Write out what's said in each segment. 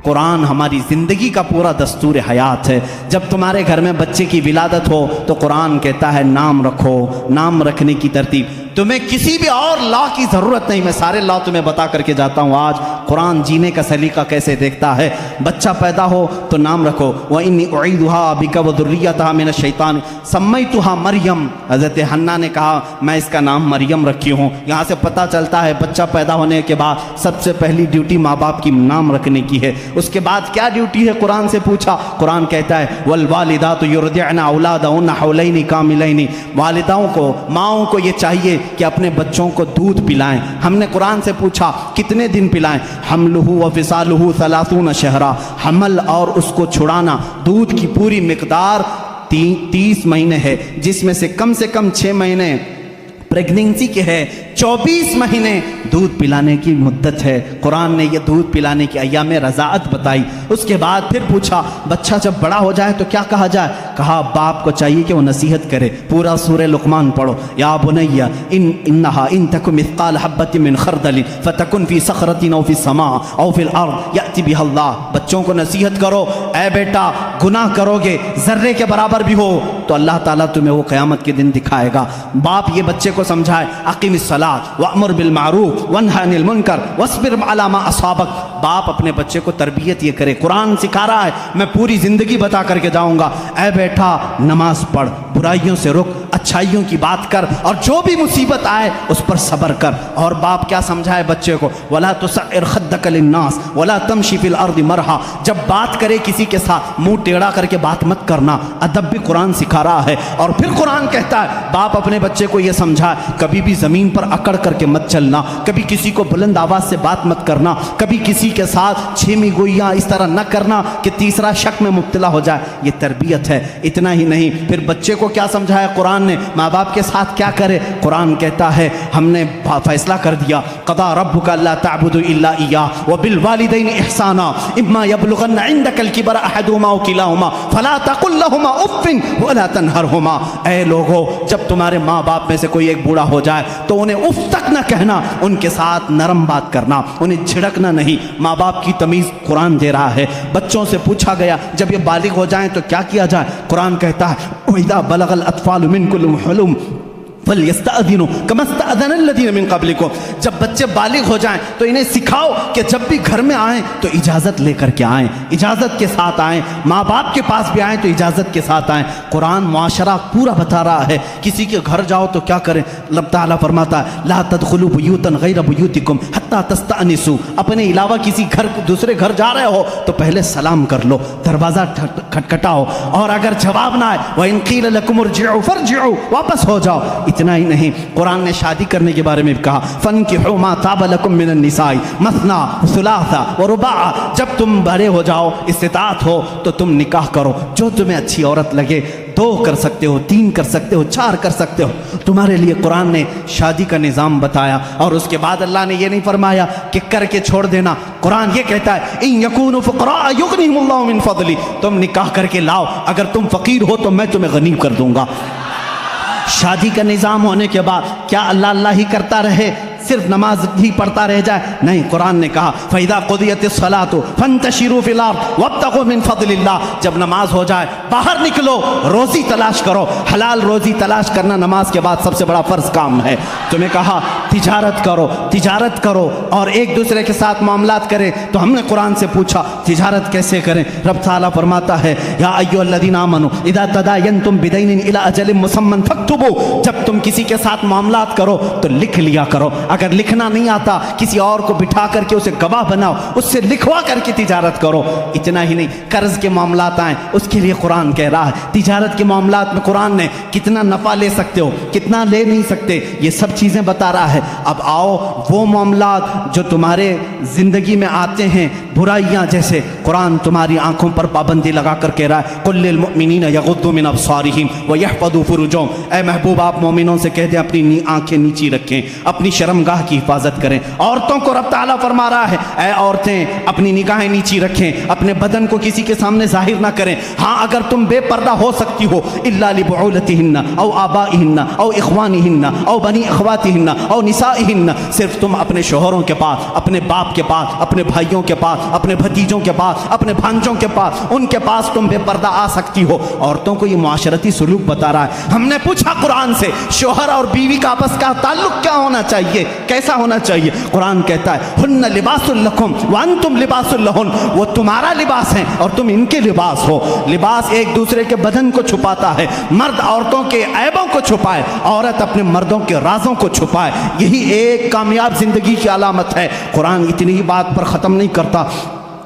قرآن ہماری زندگی کا پورا دستور حیات ہے۔ جب تمہارے گھر میں بچے کی ولادت ہو تو قرآن کہتا ہے نام رکھو، نام رکھنے کی ترتیب۔ تمہیں کسی بھی اور لا کی ضرورت نہیں، میں سارے لا تمہیں بتا کر کے جاتا ہوں آج قرآن جینے کا سلیقہ کیسے دیکھتا ہے۔ بچہ پیدا ہو تو نام رکھو، وَإِنِّي أُعِيذُهَا بِكَ وَذُرِّيَّتَهَا مِنَ الشَّيْطَانِ سَمَّيْتُهَا مریم۔ حضرت حنا نے کہا میں اس کا نام مریم رکھی ہوں۔ یہاں سے پتہ چلتا ہے بچہ پیدا ہونے کے بعد سب سے پہلی ڈیوٹی ماں باپ کی نام رکھنے کی ہے۔ اس کے بعد کیا ڈیوٹی ہے قرآن سے پوچھا، قرآن کہتا ہے وَالْوَالِدَاتُ يُرْضِعْنَ أَوْلَادَهُنَّ حَوْلَيْنِ كَامِلَيْنِ۔ والداؤں کو، ماؤں کو یہ چاہیے کہ اپنے بچوں کو دودھ پلائیں۔ ہم نے قرآن سے پوچھا کتنے دن پلائیں، حملہ وفصالہ 30 شہرا، حمل اور اس کو چھڑانا، دودھ کی پوری مقدار 30 مہینے ہے، جس میں سے کم 6 مہینے پریگننسی کے ہے، 24 مہینے دودھ پلانے کی مدت ہے۔ قرآن نے یہ دودھ پلانے کی ایام رضاعت بتائی۔ اس کے بعد پھر پوچھا بچہ جب بڑا ہو جائے تو کیا کہا جائے، کہا باپ کو چاہیے کہ وہ نصیحت کرے۔ پورا سورہ لقمان پڑھو، یا بنی انہا ان تک مثقال حبۃ من خردل فتکن فی صخرۃ او فی السماء او فی الارض یأتی بها اللہ۔ بچوں کو نصیحت کرو، اے بیٹا گناہ کرو گے ذرے کے برابر بھی ہو تو اللہ تعالیٰ تمہیں وہ قیامت کے دن دکھائے گا۔ باپ یہ بچے کو سمجھائے اقیم الصلاۃ وامر بالمعروف وانہی عن المنکر واصبر علی ما اصابک۔ باپ اپنے بچے کو تربیت یہ کرے، قرآن سکھا رہا ہے، میں پوری زندگی بتا کر کے جاؤں گا، اے بیٹا نماز پڑھ، برائیوں سے رک، اچھائیوں کی بات کر، اور جو بھی مصیبت آئے اس پر صبر کر۔ اور باپ کیا سمجھائے بچے کو، ولا تسعر خدک للناس ولا تمشی فی الارض مرحا۔ جب بات کرے کسی کے ساتھ منہ ٹیڑھا کر کے بات مت کرنا، ادب بھی قرآن سکھا رہا ہے۔ اور پھر قرآن کہتا ہے باپ اپنے بچے کو یہ سمجھائے کبھی بھی زمین پر اکڑ کر کے مت چلنا، کبھی کسی کو بلند آواز سے بات مت کرنا، کبھی کسی کے ساتھ چھیمی گوئیاں اس طرح نہ کرنا کہ تیسرا شک میں مبتلا ہو جائے۔ یہ تربیت ہے۔ اتنا ہی نہیں، پھر بچے کو کیا سمجھایا قرآن نے، ماں باپ کے ساتھ کیا کرے۔ قرآن کہتا ہے ہم نے فیصلہ کر دیا، قضا ربک الا تعبدوا الا ایاہ وبالوالدین احسانا اما یبلغن عندک الکبر احدهما او کلاهما فلا تقل لهما اف ولا تنہرهما۔ اے لوگو جب تمہارے ماں باپ میں سے کوئی ایک بوڑھا ہو جائے تو انہیں اف تک نہ کہنا، ان کے ساتھ نرم بات کرنا، انہیں جھڑکنا نہیں۔ ماں باپ کی تمیز قرآن دے رہا ہے۔ بچوں سے پوچھا گیا جب یہ بالغ ہو جائیں تو کیا کیا جائے، قرآن کہتا ہے وَإِذَا بَلَغَ الْأَطْفَالُ مِنْكُمُ الْحُلُمَ فَلْيَسْتَأْذِنُوا كَمَا اسْتَأْذَنَ الَّذِينَ مِنْ قَبْلِكُمْ۔ جب بچے بالغ ہو جائیں تو انہیں سکھاؤ کہ جب بھی گھر میں آئیں تو اجازت لے کر کے آئیں، اجازت کے ساتھ آئیں، ماں باپ کے پاس بھی آئیں تو اجازت کے ساتھ آئیں۔ قرآن معاشرہ پورا بتا رہا ہے۔ کسی کے گھر جاؤ تو کیا کریں، اللہ تعالیٰ فرماتا ہے لا تدخلوا بیوتا غیر بیوتکم حتی تستأنسوا۔ اپنے علاوہ کسی گھر دوسرے گھر جا رہے ہو تو پہلے سلام کر لو، دروازہ کھٹکھٹاؤ، اور اگر جواب نہ آئے وَإِن قِيلَ لَكُمُ ارْجِعُوا فَارْجِعُوا، واپس ہو جاؤ۔ اتنا ہی نہیں، قرآن نے شادی کرنے کے بارے میں کہا فَانْكِحُوا مَا طَابَ لَكُم مِّنَ النِّسَاءِ مَثْنَىٰ وَثُلَاثَ وَرُبَاعَ۔ جب تم بڑے ہو جاؤ، استطاعت ہو تو تم نکاح کرو، جو تمہیں اچھی عورت لگے، 2 کر سکتے ہو، 3 کر سکتے ہو، 4 کر سکتے ہو۔ تمہارے لیے قرآن نے شادی کا نظام بتایا، اور اس کے بعد اللہ نے یہ نہیں فرمایا کہ کر کے چھوڑ دینا۔ قرآن یہ کہتا ہے اِن یکونوا فقراء یغنیہم اللہ من فضلہ، تم نکاح کر کے لاؤ، اگر تم فقیر ہو تو میں تمہیں غنی کر دوں گا۔ شادی کا نظام ہونے کے بعد کیا اللہ اللہ ہی کرتا رہے، صرف نماز ہی پڑھتا رہ جائے؟ نہیں، قرآن نے کہا فَإِذَا قُضِيَتِ الصَّلَاةُ فَانْتَشِرُوا فِي الْأَرْضِ وَابْتَغُوا مِنْ فَضْلِ اللَّهِ۔ جب نماز ہو جائے باہر نکلو، روزی تلاش کرو۔ حلال روزی تلاش کرنا نماز کے بعد سب سے بڑا فرض کام ہے۔ تمہیں کہا تجارت کرو، تجارت کرو اور ایک دوسرے کے ساتھ معاملات کریں، تو ہم نے قرآن سے پوچھا تجارت کیسے کریں؟ رب تعالیٰ فرماتا ہے یا ایھا الذین آمنوا اذا تداینتم بدین الی اجل مسمی فاکتبوا۔ جب تم کسی کے ساتھ معاملات کرو تو لکھ لیا کرو، اگر لکھنا نہیں آتا کسی اور کو بٹھا کر کے اسے گواہ بناؤ، اس سے لکھوا کر کے تجارت کرو۔ اتنا ہی نہیں، قرض کے معاملات آئیں اس کے لیے قرآن کہہ رہا ہے تجارت کے معاملات میں قرآن نے کتنا نفع لے سکتے ہو، کتنا لے نہیں سکتے، یہ سب چیزیں بتا رہا ہے۔ اب آؤ وہ معاملات جو تمہارے زندگی میں آتے ہیں، برائیاں جیسے، قرآن تمہاری آنکھوں پر پابندی لگا کر کہہ رہا ہے قل للمؤمنین یغضوا من ابصارہم ویحفظوا فروجہم۔ اے محبوب آپ مومنوں سے کہہ دیں اپنی آنکھیں نیچی رکھیں، اپنی شرمگاہ کی حفاظت کریں۔ عورتوں کو رب تعالیٰ فرما رہا ہے اے عورتیں اپنی نگاہیں نیچی رکھیں، اپنے بدن کو کسی کے سامنے ظاہر نہ کریں۔ ہاں اگر تم بے پردہ ہو سکتی ہو الا لبعولتہن او آبائہن او اخوانہن او بنی اخواتہن او نسائہن، صرف تم اپنے شوہروں کے پاس، اپنے باپ کے پاس، اپنے بھائیوں کے پاس اپنے بھتیجوں کے پاس، اپنے بھانجوں کے پاس، ان کے پاس تم بے پردہ آ سکتی ہو۔ عورتوں کو یہ معاشرتی سلوک بتا رہا ہے۔ ہم نے پوچھا قرآن سے شوہر اور بیوی کا آپس کا تعلق کیا ہونا چاہیے، کیسا ہونا چاہیے؟ قرآن کہتا ہے ہن لباس لکم وانتم لباس لہن، وہ تمہارا لباس ہیں اور تم ان کے لباس ہو۔ لباس ایک دوسرے کے بدن کو چھپاتا ہے، مرد عورتوں کے عیبوں کو چھپائے، عورت اپنے مردوں کے رازوں کو چھپائے، یہی ایک کامیاب زندگی کی علامت ہے۔ قرآن اتنی ہی بات پر ختم نہیں کرتا،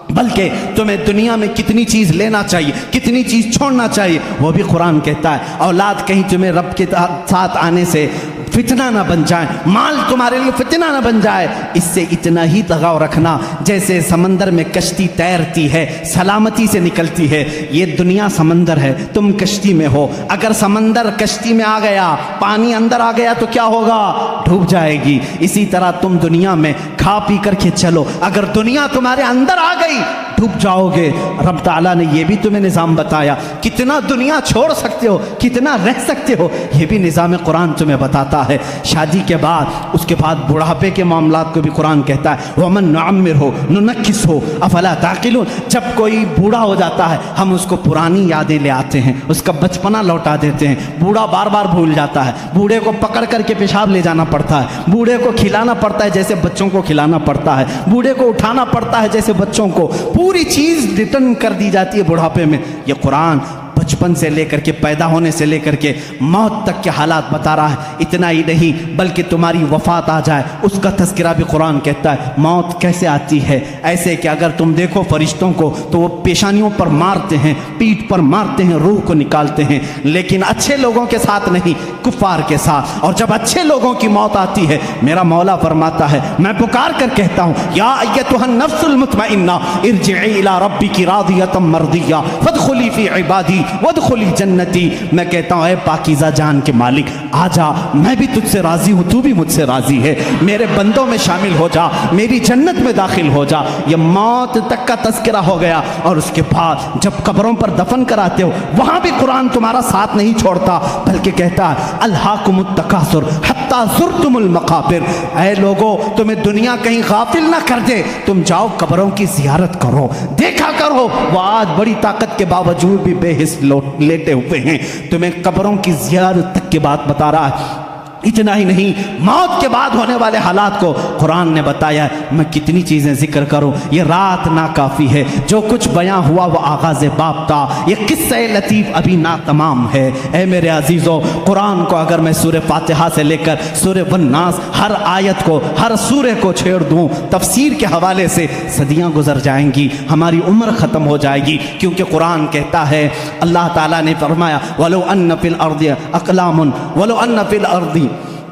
بلکہ تمہیں دنیا میں کتنی چیز لینا چاہیے، کتنی چیز چھوڑنا چاہیے، وہ بھی قرآن کہتا ہے۔ اولاد کہیں تمہیں رب کے ساتھ آنے سے فتنہ نہ بن جائے، مال تمہارے لیے فتنہ نہ بن جائے، اس سے اتنا ہی لگاؤ رکھنا جیسے سمندر میں کشتی تیرتی ہے، سلامتی سے نکلتی ہے۔ یہ دنیا سمندر ہے، تم کشتی میں ہو، اگر سمندر کشتی میں آ گیا، پانی اندر آ گیا تو کیا ہوگا؟ ڈوب جائے گی۔ اسی طرح تم دنیا میں کھا پی کر کے چلو، اگر دنیا تمہارے اندر آ گئی ڈوب جاؤ گے۔ رب تعالیٰ نے یہ بھی تمہیں نظام بتایا، کتنا دنیا چھوڑ سکتے ہو، کتنا رہ سکتے ہو، یہ بھی نظام قرآن تمہیں بتاتا ہے۔ شادی کے بعد، اس کے بعد بڑھاپے کے معاملات کو بھی قرآن کہتا ہے وَمَن نُعَمِّرْهُ نُنَكِّسْهُ أَفَلَا تَعْقِلُونَ۔ جب کوئی بوڑھا ہو جاتا ہے ہم اس کو پرانی یادیں لے آتے ہیں، اس کا بچپنا لوٹا دیتے ہیں۔ بوڑھا بار بار بھول جاتا ہے، بوڑھے کو پکڑ کر کے پیشاب لے جانا پڑتا ہے، بوڑھے کو کھلانا پڑتا ہے جیسے بچوں کو کھلانا پڑتا ہے، بوڑھے کو اٹھانا پڑتا ہے جیسے بچوں کو، پوری چیز ریٹرن کر دی جاتی ہے بڑھاپے میں۔ یہ قرآن بچپن سے لے کر کے، پیدا ہونے سے لے کر کے موت تک کے حالات بتا رہا ہے۔ اتنا ہی نہیں بلکہ تمہاری وفات آ جائے اس کا تذکرہ بھی قرآن کہتا ہے۔ موت کیسے آتی ہے؟ ایسے کہ اگر تم دیکھو فرشتوں کو تو وہ پیشانیوں پر مارتے ہیں، پیٹھ پر مارتے ہیں، روح کو نکالتے ہیں، لیکن اچھے لوگوں کے ساتھ نہیں، کفار کے ساتھ۔ اور جب اچھے لوگوں کی موت آتی ہے میرا مولا فرماتا ہے، میں پکار کر کہتا ہوں یا ایتھا النفس المطمئنہ ارجعی الی ربک راضیۃ مرضیہ فادخلی فی عبادی وادخلی جنتی۔ میں کہتا ہوں اے پاکیزہ جان کے مالک آ جا، میں بھی تجھ سے راضی ہوں، تو بھی مجھ سے راضی ہے، میرے بندوں میں شامل ہو جا، میری جنت میں داخل ہو جا۔ یہ موت تک کا تذکرہ ہو گیا۔ اور اس کے بعد جب قبروں پر دفن کراتے ہو وہاں بھی قرآن تمہارا ساتھ نہیں چھوڑتا، بلکہ کہتا ہے الہاکم التکاثر حتی زرتم المقابر۔ اے لوگو تمہیں دنیا کہیں غافل نہ کر دے، تم جاؤ قبروں کی زیارت کرو، دیکھا کرو وہ آج بڑی طاقت کے باوجود بھی بے حس لیٹے ہوئے ہیں، تمہیں قبروں کی زیارت تک کی بات بتا رہا ہے۔ اتنا ہی نہیں موت کے بعد ہونے والے حالات کو قرآن نے بتایا ہے۔ میں کتنی چیزیں ذکر کروں، یہ رات ناکافی ہے، جو کچھ بیاں ہوا وہ آغاز باب تھا، یہ قصہ لطیف ابھی ناتمام ہے۔ اے میرے عزیزو، قرآن کو اگر میں سورہ فاتحہ سے لے کر سورہ والناس ہر آیت کو، ہر سورہ کو چھیڑ دوں تفسیر کے حوالے سے، صدیاں گزر جائیں گی، ہماری عمر ختم ہو جائے گی، کیونکہ قرآن کہتا ہے، اللہ تعالیٰ نے فرمایا وَلَوْ أَنَّ فِي الْأَرْضِ أَقْلَامٌ وَلَوْ أَنَّ فِي الْأَرْضِ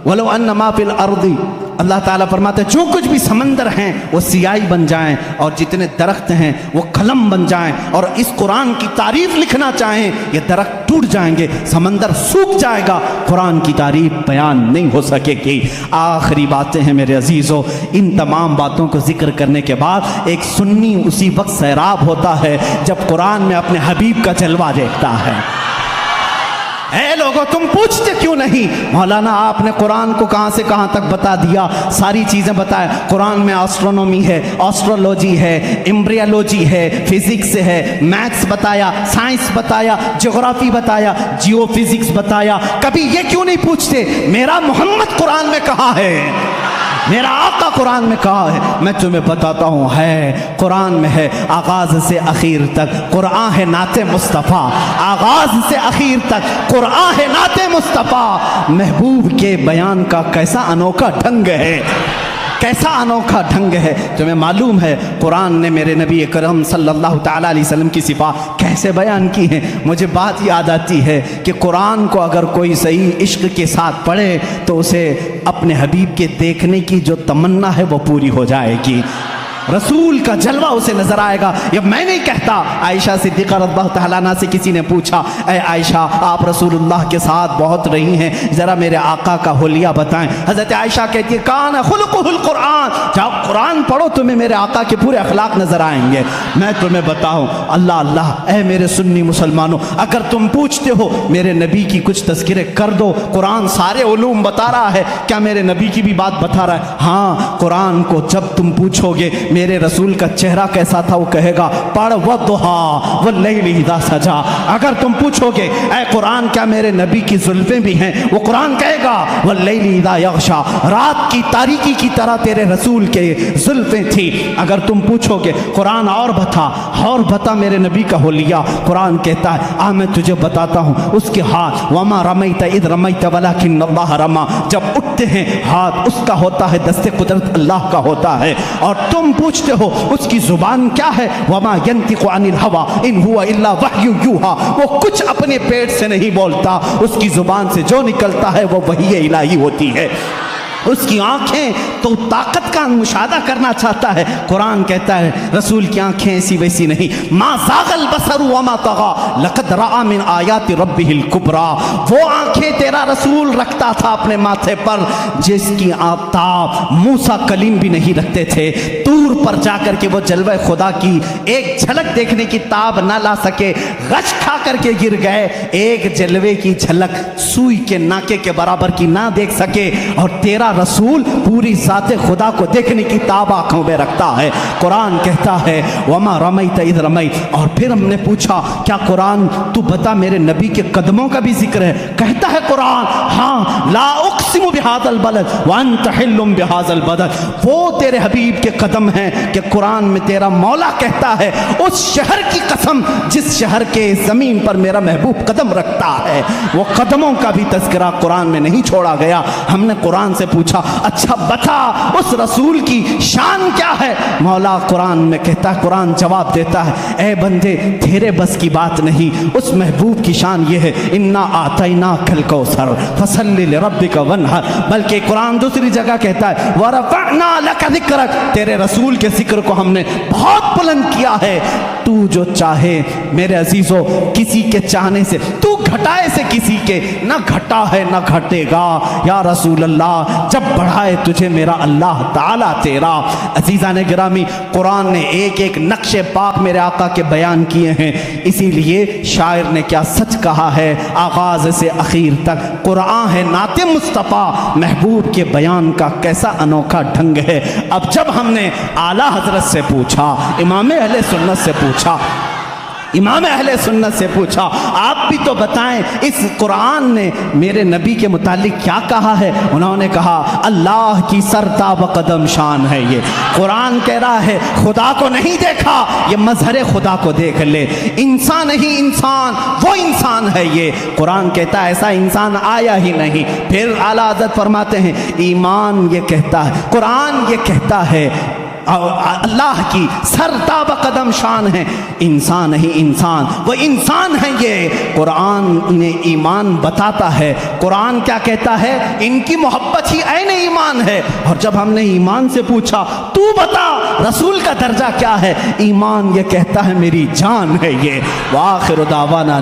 وَلَوْ أَنَّ مَا فِي الْأَرْضِ۔ اللہ تعالیٰ فرماتے ہیں جو کچھ بھی سمندر ہیں وہ سیاہی بن جائیں، اور جتنے درخت ہیں وہ قلم بن جائیں، اور اس قرآن کی تعریف لکھنا چاہیں یہ درخت ٹوٹ جائیں گے، سمندر سوکھ جائے گا، قرآن کی تعریف بیان نہیں ہو سکے گی۔ آخری باتیں ہیں میرے عزیزو، ان تمام باتوں کو ذکر کرنے کے بعد ایک سنی اسی وقت سیراب ہوتا ہے جب قرآن میں اپنے حبیب کا جلوہ دیکھتا ہے۔ اے لوگو تم پوچھتے کیوں نہیں؟ مولانا آپ نے قرآن کو کہاں سے کہاں تک بتا دیا، ساری چیزیں بتائیں۔ قرآن میں آسٹرونومی ہے، آسٹرولوجی ہے، امبریالوجی ہے، فزکس ہے، میتھس بتایا، سائنس بتایا، جغرافی بتایا، جیو فزکس بتایا۔ کبھی یہ کیوں نہیں پوچھتے میرا محمد قرآن میں کہاں ہے، میرا آقا قرآن میں کہا ہے؟ میں تمہیں بتاتا ہوں، ہے قرآن میں ہے، آغاز سے اخیر تک قرآن ہے نعت مصطفیٰ، آغاز سے اخیر تک قرآن ہے نعت مصطفیٰ۔ محبوب کے بیان کا کیسا انوکھا ڈھنگ ہے، کیسا انوکھا ڈھنگ ہے۔ تمہیں معلوم ہے قرآن نے میرے نبی اکرم صلی اللہ تعالیٰ علیہ وسلم کی صفات کیسے بیان کی ہیں؟ مجھے بات یاد آتی ہے کہ قرآن کو اگر کوئی صحیح عشق کے ساتھ پڑھے تو اسے اپنے حبیب کے دیکھنے کی جو تمنا ہے وہ پوری ہو جائے گی، رسول کا جلوہ اسے نظر آئے گا۔ یہ میں نہیں کہتا، عائشہ صدیقہ رضی اللہ تعالیٰ عنہا سے کسی نے پوچھا، اے عائشہ آپ رسول اللہ کے ساتھ بہت رہی ہیں، ذرا میرے آقا کا حلیہ بتائیں۔ حضرت عائشہ کہتی ہے کان خلقہ القرآن، جب قرآن پڑھو تمہیں میرے آقا کے پورے اخلاق نظر آئیں گے۔ میں تمہیں بتاؤں، اللہ اللہ، اے میرے سنی مسلمانوں، اگر تم پوچھتے ہو میرے نبی کی کچھ تذکرے کر دو، قرآن سارے علوم بتا رہا ہے، کیا میرے نبی کی بھی بات بتا رہا ہے؟ ہاں، قرآن کو جب تم پوچھو گے میرے رسول کا چہرہ کیسا تھا وہ کہے گا پڑھ والضحا واللیل اذا سجا۔ اگر تم پوچھو گے اے قرآن کیا میرے نبی کی زلفیں بھی ہیں، وہ قرآن کہے گا واللیل اذا یغشا، رات کی تاریکی کی طرح تیرے رسول کے زلفیں تھی۔ اگر تم پوچھو گے قرآن اور بتا میرے نبی کا حلیہ، قرآن کہتا ہے میں تجھے بتاتا ہوں اس کے ہاتھ، وما رمیت اذ رمیت ولکن اللہ رما، جب اٹھتے ہیں ہاتھ اس کا ہوتا ہے، دست قدرت اللہ کا ہوتا ہے۔ اور تم پوچھتے ہو اس کی زبان کیا ہے، وما ینطق عن الہوی ان هو الا وحی یوحی، وہ کچھ اپنے پیٹ سے نہیں بولتا، اس کی زبان سے جو نکلتا ہے وہ وحی الہی ہوتی ہے۔ اس کی آنکھیں تو طاقت کا مشاہدہ کرنا چاہتا ہے، قرآن کہتا ہے رسول کی آنکھیں ایسی ویسی نہیں، ما زاغ البصر وما طغى لقد رأى من آیات ربہ الکبریٰ، وہ آنکھیں تیرا رسول رکھتا تھا اپنے ماتھے پر جس کی آفتاب موسیٰ کلیم بھی نہیں رکھتے تھے، طور پر جا کر کے وہ جلوہ خدا کی ایک جھلک دیکھنے کی تاب نہ لا سکے، غش کھا کر کے گر گئے، ایک جلوے کی جھلک سوئی کے ناکے کے برابر کی نہ دیکھ سکے، اور تیرا رسول پوری ذات خدا کو دیکھنے کی تاب آنکھوں میں رکھتا ہے۔ قرآن کہتا ہے وما رمیت اذ رمیت، اور پھر ہم نے پوچھا کیا قرآن تو بتا میرے نبی کے قدموں کا بھی ذکر ہے؟ کہتا ہے قرآن ہاں، لا اقسم بہذا البلد وانت حل بہذا البلد، وہ تیرے حبیب کے قدم ہیں کہ قرآن میں تیرا مولا کہتا ہے اس شہر کی قسم جس شہر کے زمین پر میرا محبوب قدم رکھتا ہے۔ وہ قدموں کا بھی تذکرہ قرآن میں نہیں چھوڑا گیا۔ ہم نے قرآن سے پوچھا اچھا بتا اس رسول کی شان کیا ہے؟ مولا قرآن میں کہتا ہے، قرآن جواب دیتا ہے اے بندے تیرے بس کی بات نہیں، اس محبوب کی شان یہ ہے انا اعطیناک الکوثر فصلی لربک وانحر، بلکہ قرآن دوسری جگہ کہتا ہے ورفعنا لک ذکرک، تیرے رسول کے ذکر کو ہم نے بہت بلند کیا ہے۔ تو جو چاہے میرے عزیزو، کسی کے چاہنے سے تو گھٹائے سے کسی کے نہ گھٹا ہے نہ گھٹے گا یا رسول اللہ، جب بڑھائے تجھے میرا اللہ تعالیٰ تیرا۔ عزیزان گرامی، قرآن نے ایک ایک نقش پاک میرے آقا کے بیان کیے ہیں، اسی لیے شاعر نے کیا سچ کہا ہے، آغاز سے اخیر تک قرآن ہے نعت مصطفیٰ، محبوب کے بیان کا کیسا انوکھا ڈھنگ ہے۔ اب جب ہم نے اعلیٰ حضرت سے پوچھا، امام اہل سنت سے پوچھا، امام اہل سنت سے پوچھا آپ بھی تو بتائیں اس قرآن نے میرے نبی کے متعلق کیا کہا ہے؟ انہوں نے کہا اللہ کی سرتاب قدم شان ہے، یہ قرآن کہہ رہا ہے خدا کو نہیں دیکھا، یہ مظہر خدا کو دیکھ لے، انسان نہیں انسان، وہ انسان ہے، یہ قرآن کہتا ہے ایسا انسان آیا ہی نہیں۔ پھر اعلیٰ حضرت فرماتے ہیں ایمان یہ کہتا ہے، قرآن یہ کہتا ہے اللہ کی سرتاب قدم شان ہے، انسان نہیں انسان، وہ انسان ہے، یہ قرآن نے ایمان بتاتا ہے۔ قرآن کیا کہتا ہے؟ ان کی محبت ہی عین ایمان ہے۔ اور جب ہم نے ایمان سے پوچھا تو بتا رسول کا درجہ کیا ہے، ایمان یہ کہتا ہے میری جان ہے یہ۔ وآخر دعوانا